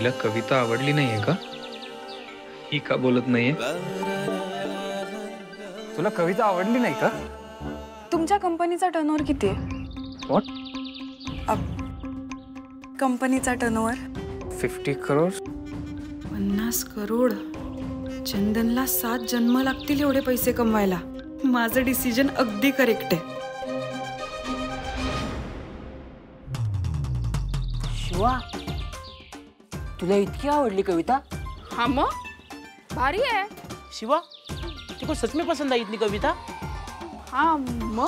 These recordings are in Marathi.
हिला कविता आवडली नाहीये का? ही का बोलत नाहीये? तुला कविता आवडली नाही का? तुमच्या कंपनीचा टर्नओव्हर किती आहे? व्हॉट? कंपनीचा टर्नओव्हर 50 करोड. 50 करोड. चंदनला 7 जन्म लागतील एवढे पैसे कमवायला. माझं डिसिजन अगदी करेक्ट आहे. शिवा, तुला इतकी आवडली कविता? हाँ मो भारी है। शिवा, तेको सच में पसंद आई इतनी कविता? हाँ मो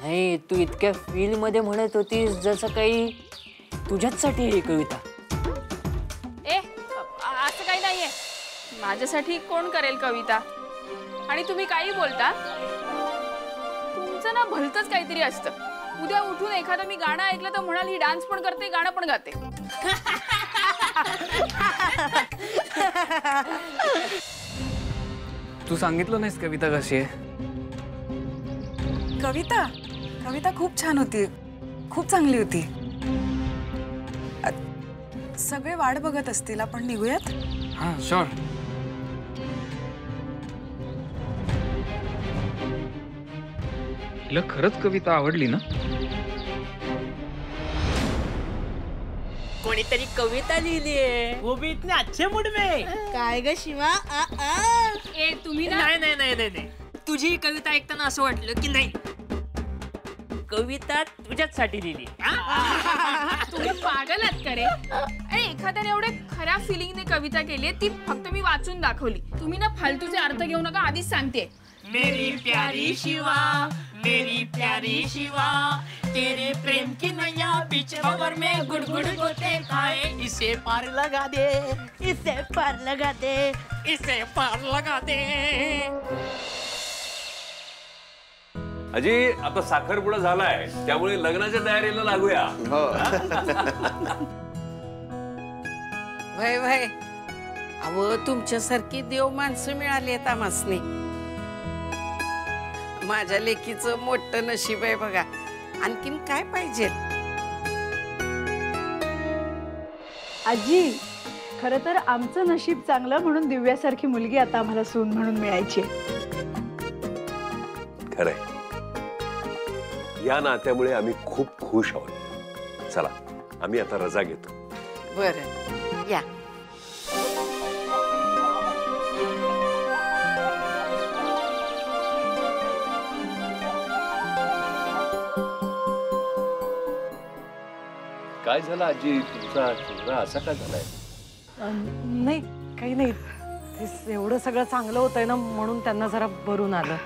नाही, तू इतक्या फील मध्ये म्हणत होतीस जसं काही तुझ्याचसाठी ही कविता. असं काही नाहीये. माझ्यासाठी कोण करेल कविता? आणि तुम्ही काही बोलता, तुमचं ना भलतंच काहीतरी असतं. उद्या उठून एखादं मी गाणं ऐकलं तर म्हणाल ही डान्स पण करते, गाणं पण गाते. तू सांगितलं नाहीस कविता कशी आहे? कविता खूप छान होती. खूप चांगली होती. सगळे वाट बघत असतील, आपण निघूयात? हां, शुअर. हिला खरंच कविता आवडली ना? कोणीतरी कविता लिहिली आहे. वो भी इतने अच्छे मूड में. काय ग शिवा? ए तुम्ही ना नाही. तुझी कविता ऐकताना असं वाटलं की नाही, कविता तुझ्याचसाठी लिहिली. तुम्ही पागल आहात का रे? अरे एखाद्याने एवढे खऱ्या फिलिंगने कविता केली, ती फक्त मी वाचून दाखवली. तुम्ही ना फालतूचे अर्थ घेऊ नका, आधीच सांगते. मेरी प्यारी शिवा, मेरी प्यारी शिवा, तेरे प्रेम की नैया बीच भंवर में गुड़गुड़ गोते खाए. इसे पार लगा दे, इसे पार लगा दे, इसे पार लगा दे. अजी, आता साखरपुडा झालाय, त्यामुळे लग्नाच्या तयारीला लागूया. वय वय. अहो, तुमच्यासारखी देव माणसं मिळाली आहेत आम्हासनी. माझ्या लेकीचं मोठं नशीब आहे बघा. आणखीन काय पाहिजे? आजी, खरं तर आमचं नशीब चांगलं म्हणून दिव्यासारखी मुलगी आता आम्हाला सून म्हणून मिळायची. खरंय, या नात्यामुळे आम्ही खूप खुश आहोत. चला, आम्ही आता रजा घेतो. बरं, या. काय झालं आजी, तुमचा चेहरा असा का झालाय? नाही, काही नाही. एवढं सगळं चांगलं होतंय ना, म्हणून त्यांना जरा भरून आलं.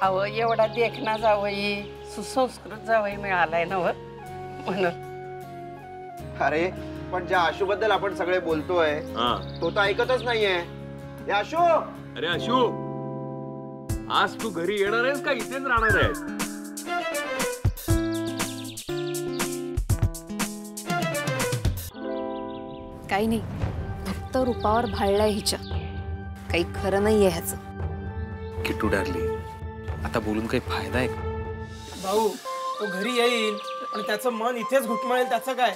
अहो, एवढा देखणा जावई, सुसंस्कृत जावई मिळालाय ना म्हणून. अरे पण ज्या आशूबद्दल आपण सगळे बोलतोय तो तर ऐकतच नाहीये. आशू, अरे आशू, आज तू घरी येणार आहेस का इथेच राहणार आहेस? काही नाही, फक्त रूपावर भाळलाय हिच्या. काही खरं नाहीये ह्याचं. किटू डार्ली, आता बोलून काही फायदा आहे का? भाऊ, तो घरी येईल आणि त्याचं मन इथेच घुटमळेल, त्याचं काय?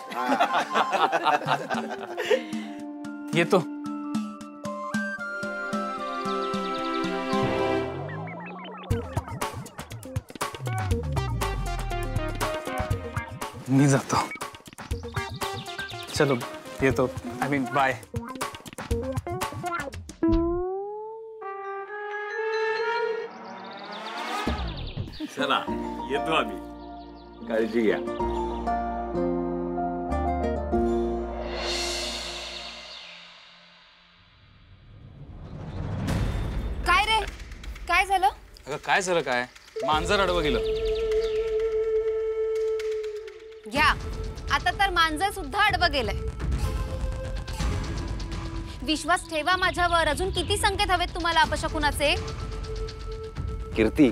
येतो. मी जातो. चलो, येतो. I mean by. चला, येतो आम्ही. काळजी घ्या. काय रे, काय झालं? अगं काय झालं? काय मांजर अडवं गेलं. घ्या, आता तर मांजर सुद्धा अडवं गेलंय. विश्वास ठेवा माझ्यावर. अजून किती संकेत हवेत तुम्हाला अपशकुनाचे? कीर्ती,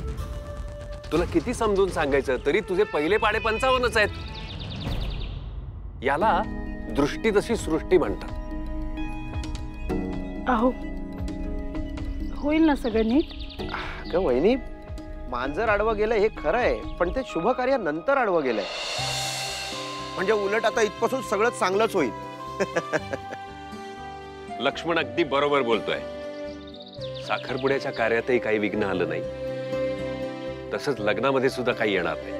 तुला किती समजून सांगायचं तरी तुझे पहिले पाडे 55च आहेत. याला दृष्टी तशी सृष्टी म्हणतात. अहो, होईल ना सगळं नीट? अगं वहिनी, मांजर आडवं गेलं हे खरं आहे, पण ते शुभ कार्यानंतर आडवं गेलंय. म्हणजे उलट आता इथपासून सगळं चांगलंच होईल. लक्ष्मण अगदी बरोबर बोलतोय. साखरपुड्याच्या कार्यातही काही विघ्न आलं नाही, तसंच लग्नामध्ये सुद्धा काही येणार नाही.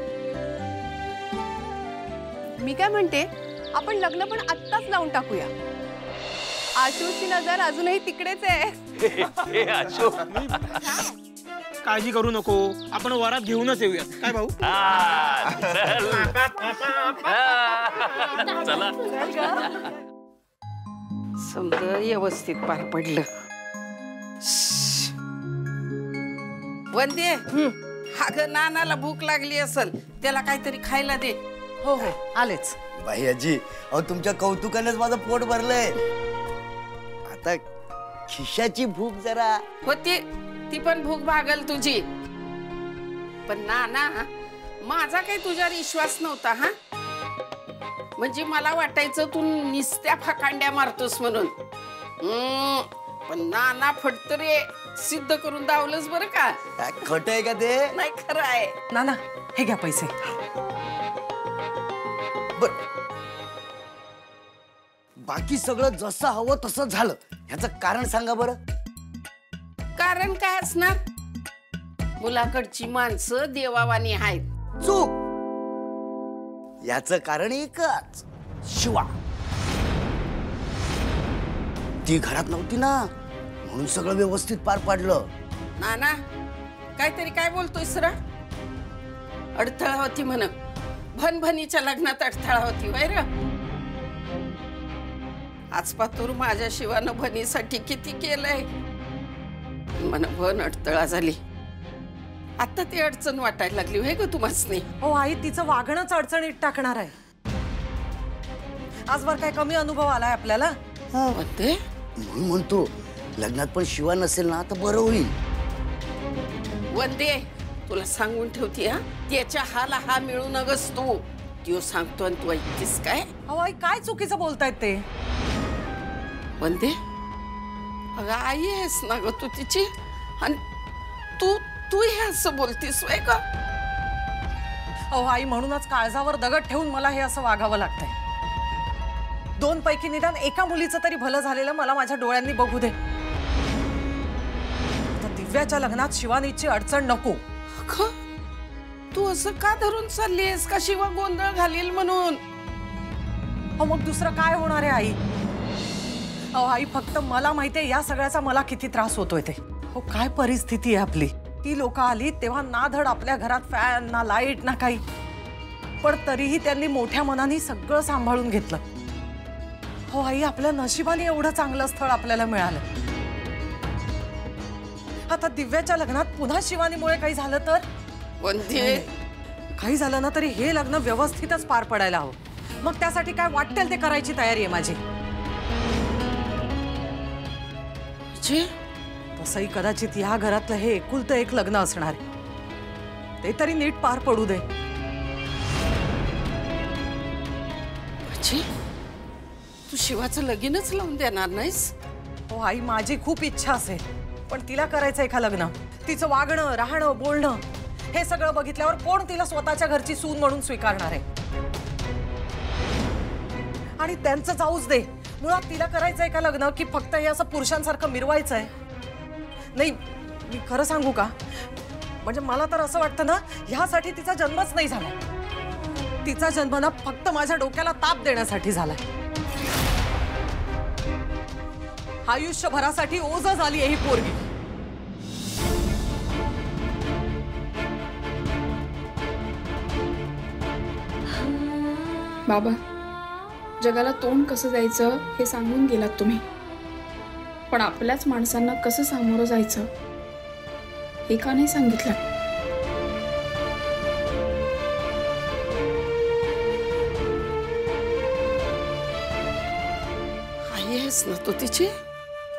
मी काय म्हणते, आपण लग्न पण आत्ताच लावून टाकूया. आशूची नजर अजूनही तिकडेच आहे. हे अशोक, काळजी करू नको, आपण वरात घेऊनच येऊयात. काय भाऊ? चला. समजा व्यवस्थित पार पडलं. वंदे, अगं नानाला भूक लागली असेल, त्याला काहीतरी खायला दे. हो हो आलेच. बाई आजी, अहो तुमच्या कौतुकानेच माझं पोट भरलंय. आता खिशाची भूक जरा होती, ती पण भूक भागल तुझी. पण नाना, माझा काही तुझ्यावर विश्वास नव्हता. हा म्हणजे मला वाटायचं तू निस्त्या फकांड्या मारतोस म्हणून. पण नाना फटतरे सिद्ध करून दावलंच बरं का. खट आहे का ते? नाही, खरं आहे. नाना हे घ्या पैसे. बर, बाकी सगळं जसं हवं तसं झालं, ह्याचं कारण सांगा बरं. कारण काय असणार? मुलाकडची माणसं देवावानी आहेत. चूक. याचं कारण एकच, शिवा. ती घरात नव्हती ना, म्हणून सगळं व्यवस्थित पार पाडलं. नाना, काहीतरी काय बोलतोय सरा? अडथळा होती म्हण. भनभनीच्या लग्नात अडथळा होती वैर. आजपातूर माझ्या शिवानं भनीसाठी किती केलंय. मन भन अडथळा झाली. आता ती अडचण वाटायला लागली होय ग तुम्हासनी. हो आई, तिचं वागणंच अडचणीत टाकणार आहे. आजवर काय कमी अनुभव आलाय आपल्याला? म्हणते म्हणून म्हणतो, लग्नात पण शिवा नसेल ना तर बरं होईल. वंदे, तुला सांगून ठेवती, हा त्याच्या हाला हा मिळू नगस तू. त्यो सांगतो आणि तू ऐकतीस काय? अहो आई, काय चुकीचं बोलतायत ते? वंदे, अगं आई आहेस ना ग तू तिची, आणि तू हे असं बोलतीस वय का? अहो आई, म्हणूनच काळजावर दगड ठेवून मला हे असं वागावं लागतंय. दोन पैकी निदान एका मुलीचं तरी भलं झालेलं मला माझ्या डोळ्यांनी बघू दे. आता दिव्याच्या लग्नात शिवानीची अडचण नको. तू असं का धरून चाललीस? का शिवा गोंधळ घालील म्हणून? अहो मग दुसरं काय होणार आहे आई? अहो आई, फक्त मला माहितीये या सगळ्याचा मला किती त्रास होतोय ते. हो काय परिस्थिती आहे आपली. ती लोक आली तेव्हा ना धड आपल्या घरात फॅन ना लाईट ना काही, पण तरीही त्यांनी मोठ्या मनाने सगळं सांभाळून घेतलं. हो आई, आपल्या नशिबाने एवढं चांगलं स्थळ आपल्याला मिळालं. आता दिव्याच्या लग्नात पुन्हा शिवानीमुळे काही झालं तर? काही झालं ना तरी हे लग्न व्यवस्थितच पार पडायला हवं. मग त्यासाठी काय वाटेल ते करायची तयारी आहे माझी. तसंही कदाचित या घरातलं हे एकुलतं एक लग्न असणार आहे, ते तरी नीट पार पडू दे. तू शिवाचं लगीनच लावून देणार नाहीस? हो आई, माझी खूप इच्छा असेल, पण तिला करायचंय का लग्न? तिचं वागणं, राहणं, बोलणं हे सगळं बघितल्यावर कोण तिला स्वतःच्या घरची सून म्हणून स्वीकारणार आहे? आणि त्यांचं जाऊच दे, मुळात तिला करायचंय का लग्न की फक्त हे असं पुरुषांसारखं मिरवायचंय? नाही, मी खरं सांगू का, म्हणजे मला तर असं वाटतं ना, ह्यासाठी तिचा जन्मच नाही झाला. तिचा जन्म ना फक्त माझ्या डोक्याला ताप देण्यासाठी झालाय. आयुष्यभरासाठी ओझ झाली ही पोरगी. बाबा, जगाला तोंड कसं जायचं हे सांगून गेलात तुम्ही, पण आपल्याच माणसांना कसं सामोरं जायचं हे का नाही सांगितलं? आई आहेस ना तू तिची?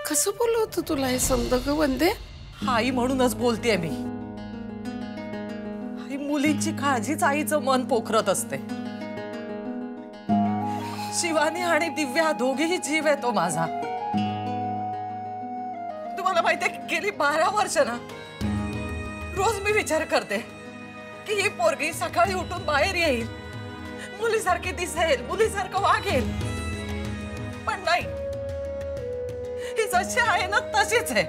कसं बोललं होतं तुला हे समजा ग वंदे? आई म्हणूनच बोलतेय मी. आई, मुलींची काळजीच आईचं मन पोखरत असते. शिवानी आणि दिव्या दोघेही जीव आहे तो माझा. तुम्हाला माहितीये, गेली 12 वर्ष ना रोज मी विचार करते की ही पोरगी सकाळी उठून बाहेर येईल, मुलीसारखी दिसेल, मुलीसारखं वागेल, पण नाही, ही जशी आहे ना तशीच आहे,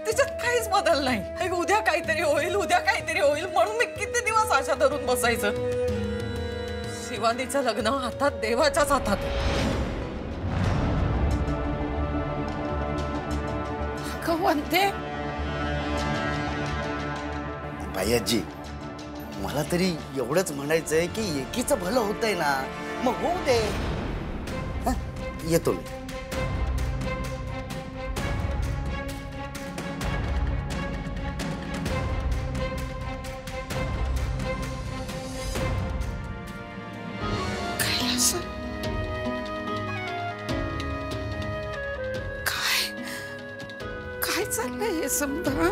तिच्यात काहीच बदल नाही. उद्या काहीतरी होईल, उद्या काहीतरी होईल म्हणून मी किती दिवस आशा धरून बसायचं. शिवानीचं लग्न हातात देवाच्याच हातात. म्हणते बाई आजी, मला तरी एवढंच म्हणायचंय की एकीचं भलं होतंय ना, मग होऊ दे. येतो मी. काय चाललंय हे समजा.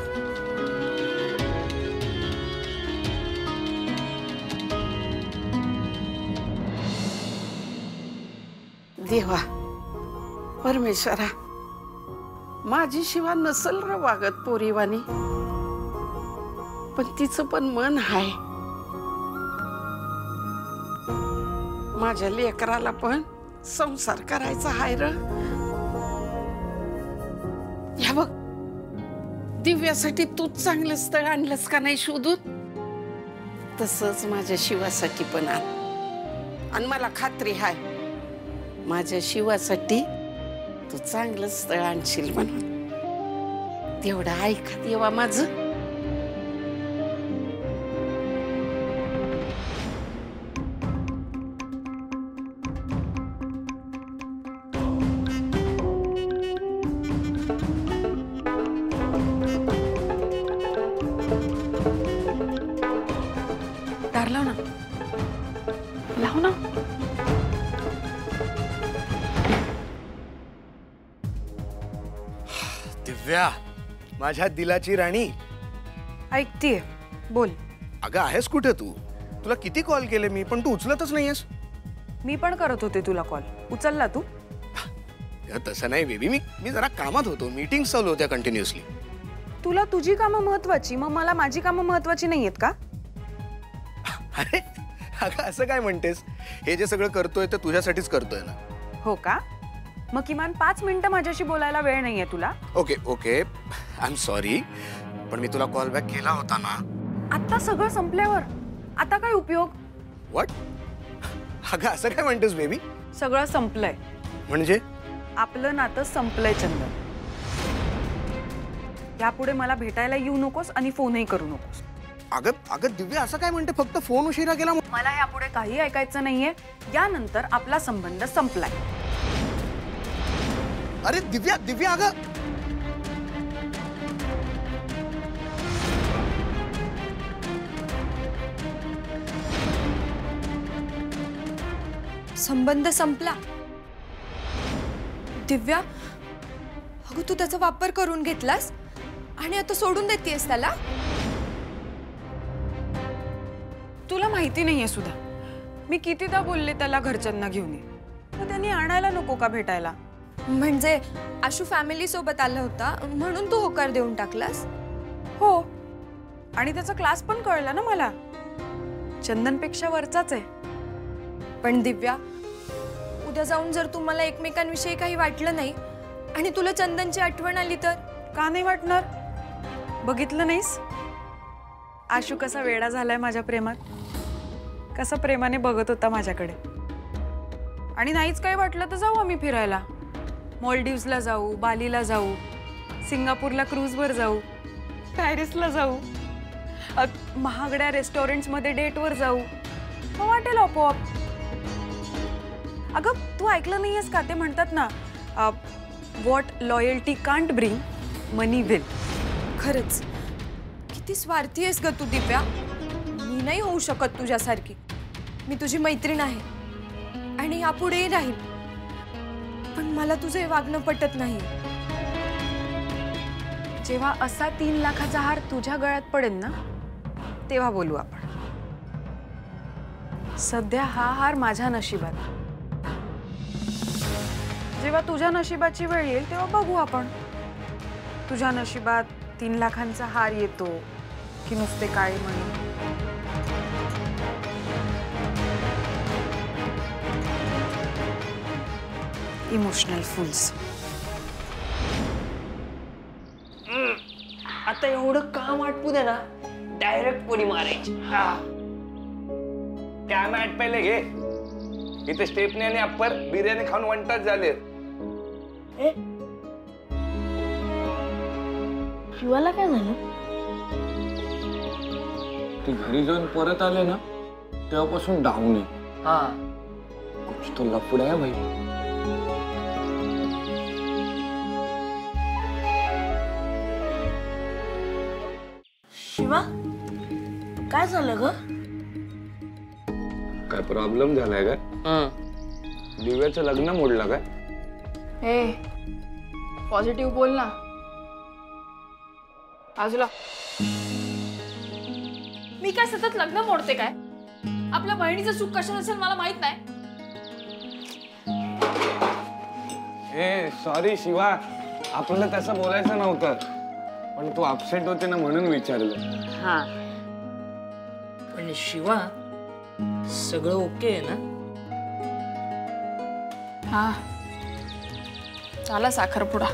देवा परमेश्वरा, माझी शिवा नसल र वागत पोरीवानी, पण तिचं पण मन हाय. माझ्या लेकराला पण संसार करायचा हाय र. या बघ, दिव्यासाठी तूच चांगलं स्थळ आणलंस का नाही शोधून, तसंच माझ्या शिवासाठी पण आण. आणि मला खात्री हाय माझ्या शिवासाठी तू चांगलं स्थळ आणशील म्हणून. तेवढं ऐका देवा माझं. दार लाव ना, लाव ना. दिव्या, माझ्या दिलाची राणी. ऐकतीये, बोल. अगं आहेस कुठे तू? तुला किती कॉल केले मी, पण तू उचलतच नाहीयेस. मी पण करत होते तुला कॉल, उचलला तू? तसं नाही बेबी, मी जरा कामात होतो, मीटिंग चालू होत्या कंटिन्युअसली. तुला तुझी कामं महत्वाची, मग मला माझी कामं महत्वाची नाहीयेत का? अरे अगं असं काय म्हणतेस? हे जे सगळं करतोय ते तुझ्यासाठीच करतोय ना. हो का? मग किमान 5 मिनिटं माझ्याशी बोलायला वेळ नाहीये तुला? Okay okay, I am sorry, पण मी तुला कॉल बॅक केला होता ना. आता सगळं संपल्यावर आता काय उपयोग? व्हॉट? अगं असं काय म्हणतेस बेबी? सगळं संपलंय. म्हणजे? आपलं नातं संपलंय चंदन. यापुढे मला भेटायला येऊ नकोस आणि फोनही करू नकोस. अगं अगं दिव्या, असं काय म्हणते? फक्त फोन उशिरा केला. मला यापुढे काही ऐकायचं नाहीये. यानंतर आपला संबंध संपलाय. अरे दिव्या दिव्या, अगं संबंध संपला? दिव्या, अगं तू त्याचा वापर करून घेतलास आणि आता सोडून देतेस त्याला? तुला माहिती नाहीये सुद्धा, मी कितीदा बोलले त्याला घरच्यांना घेऊन ये, तर त्यांनी आणायला नको का भेटायला? म्हणजे आशू फॅमिली सोबत आला होता म्हणून तू होकार देऊन टाकलास? हो, आणि त्याचा क्लास पण कळला ना मला. चंदनपेक्षा वरचाच आहे. पण दिव्या, उद्या जाऊन जर तुम्हाला एकमेकांविषयी काही वाटलं नाही आणि तुला चंदनची आठवण आली तर? का नाही वाटणार? बघितलं नाहीस आशू कसा वेडा झालाय माझ्या प्रेमात, कसा प्रेमाने बघत होता माझ्याकडे. आणि नाहीच काही वाटलं तर जाऊ आम्ही फिरायला. मॉलडीव्सला जाऊ, बालीला जाऊ, सिंगापूरला क्रूजवर जाऊ, पॅरिसला जाऊ, महागड्या रेस्टॉरंट्समध्ये डेटवर जाऊ. मग वाटेल आपोआप. अगं तू ऐकलं नाहीयेस का? ते म्हणतात ना, what loyalty can't bring money will. खरंच किती स्वार्थी आहेस ग तू दिव्या. मी नाही होऊ शकत तुझ्यासारखी. मी तुझी मैत्रीण आहे आणि यापुढेही राहील, पण मला तुझं हे वागणं पटत नाही. जेव्हा असा 3 लाखाचा हार तुझ्या गळ्यात पडेल ना, तेव्हा बोलू आपण. सध्या हा हार माझ्या नशिबात. जेव्हा तुझ्या नशिबाची वेळ येईल तेव्हा बघू आपण. तुझ्या नशिबात 3 लाखांचा हार येतो की नुसते काळे मणी. इमोशनल फुल्स. आता एवढं काम आटपू दे ना, डायरेक्ट पुरी मारायची. काय मॅट पहिले घे. इथे स्टेपने आणि अप्पर बिर्याणी खाऊन 1 तास झाले. शिवाला काय झालं? ती घरी जाऊन परत आले ना तेव्हापासून डाऊन आहे. कुछ तो लफड़ा है भाई. शिवा काय झालं ग? काय प्रॉब्लेम झालाय का? दिव्याचं लग्न मोडलं काय? हे पॉझिटिव्ह बोल ना. बाजूला. मी काय सतत लग्न मोडते काय? आपल्या बहिणीचं सुख कशात असेल मला माहित नाही. ए सॉरी शिवा, आपल्याला तसं बोलायचं नव्हतं, पण तू अपसेट होते ना म्हणून विचारलं. हा पण शिवा सगळं ओके आहे ना? हा झाला साखरपुडा.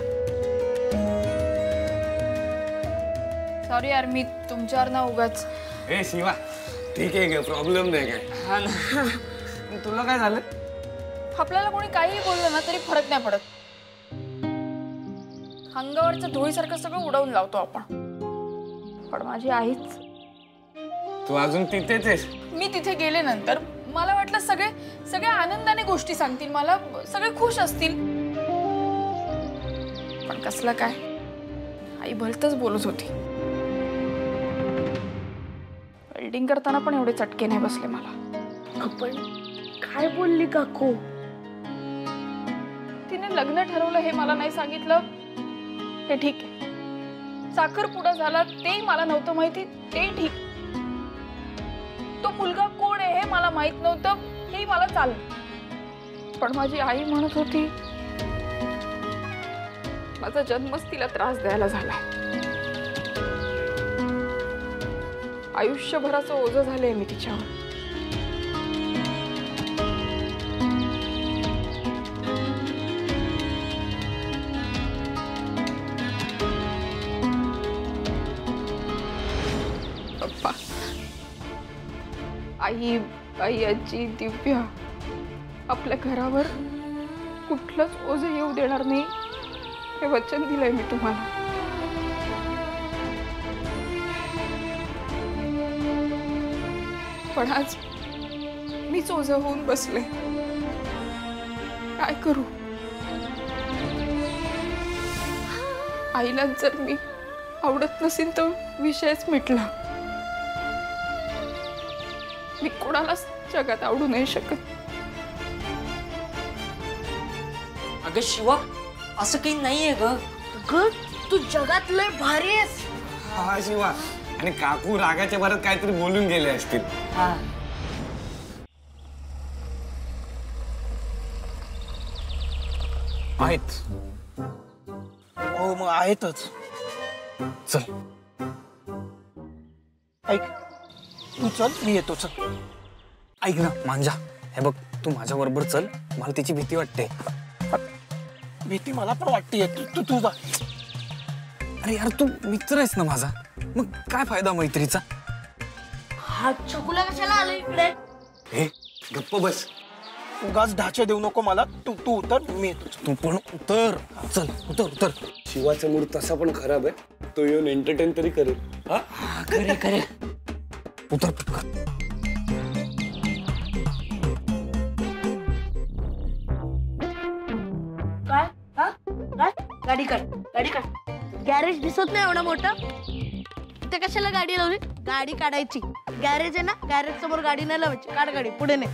सॉरी यार, मी तुमच्यावर ना उगाच. ए शिवा ठीक आहे का, प्रॉब्लेम नाही काय. हा ना. तुला काय झालं? आपल्याला कोणी काहीही बोललं ना तरी फरक नाही पडत. अंगावरचं धुळीसारखं सगळं उडवून लावतो आपण. पण माझी आईच. तू अजून तिथेच आहेस? मी तिथे गेले नंतर मला वाटलं सगळे आनंदाने गोष्टी सांगतील मला, सगळे खुश असतील. पण कसलं काय, आई भलतच बोलत होती. वेल्डिंग करताना पण एवढे चटके नाही बसले मला. आपण काय बोलली काकू? तिने लग्न ठरवलं हे मला नाही सांगितलं हे ठीक आहे. साखरपुडा झाला तेही मला नव्हतं माहिती, ते ठीक. तो मुलगा कोण आहे हे मला माहित नव्हतं, हे मला चाललं. पण माझी आई म्हणत होती माझा जन्मच तिला त्रास द्यायला झालाय. आयुष्यभराचं ओझं झालंय मी तिच्यावर. पप्पा, आई, आजी, दिव्या, आपल्या घरावर कुठलंच ओझं येऊ देणार नाही हे वचन दिलंय मी तुम्हाला. पण आज मीच ओझं होऊन बसले. काय करू? आईला जर मी आवडत नसेल तर विषयच मिटला. मी कोणालाच जगात आवडू नाही शकत. अगं शिवा असं काही नाहीये ग. तू जगात लय भारी आहेस. हा शिवा, आणि काकू रागाच्या भरात काहीतरी बोलून गेले असतील. आहेत. हो मग आहेतच. चल ऐक, तू चल मी येतो. चल ऐक ना मांजा, हे बघ तू माझ्या बरोबर चल, मला तिची भीती वाटते. भीती मला पण वाटते. तू जा. अरे यार तू मित्र आहेस ना माझा, मग काय फायदा मैत्रीचा? हा चकुला कशाला आला इकडे? हे गप्प बस. उगाच ढाचे देऊ नको मला. तू उतर, मी येतो. तू पण उतर. चल उतर. शिवाचा मूड तसा पण खराब आहे, तो येऊन एंटरटेन तरी करेल. हा करे. उतर पटकन. काय? गाडी काढ. गॅरेज दिसत नाही एवढं मोठं? ते कशाला गाडी लावली? गाडी काढायची. गॅरेज आहे ना, गॅरेज समोर गाडी नाही लावायची. काढ गाडी, पुढे नाही.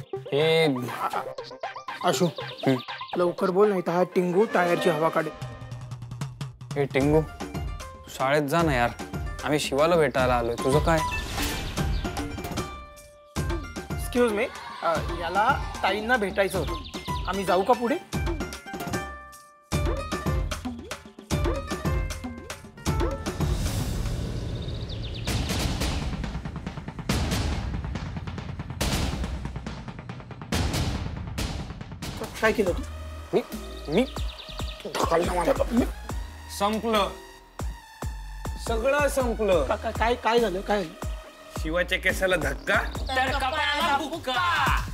आशू लवकर बोल, नाही तर हा टिंगू टायरची हवा काढे. हे टिंगू, शाळेत जा ना यार, आम्ही शिवाला भेटायला आलोय. तुझं काय? एक्सक्यूज मी, याला ताईंना भेटायचं होतं. आम्ही जाऊ का पुढे? काय केलं तू? मी संपलं, सगळं संपलं. काय काय झालं? काय शिवाच्या केसाला धक्का तर कपाळाला बुक्का.